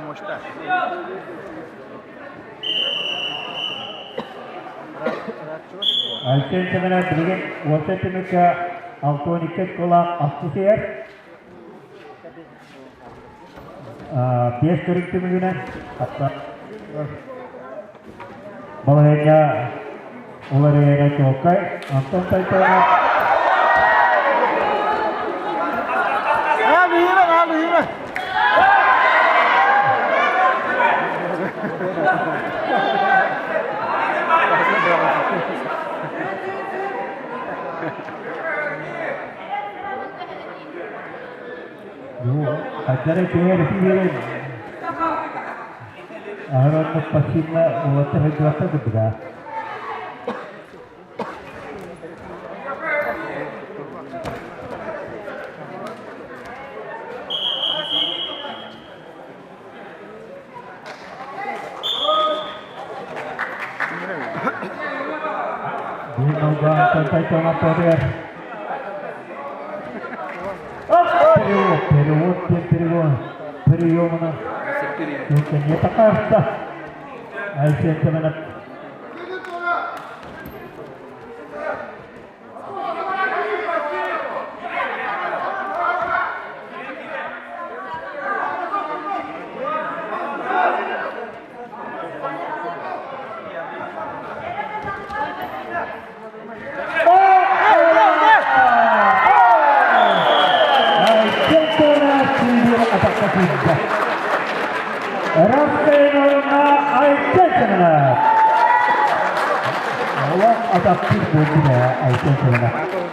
Мощта. Altense менен билген Уолтетимика Алтоникет кола Астусер. Беш көрүктүмүнен атта. Балайга олар эне чокай Антон Тайтона. Алыйма. Acara kaya resipiren. Ahora nos pasina otra recuerda que berada. Dia mau sampai tengah poder. Период mana? Mungkin tak kasta. Aisyah semangat. Raskaynorna Aisyah. Allah adaptif boldu ya Aisyah.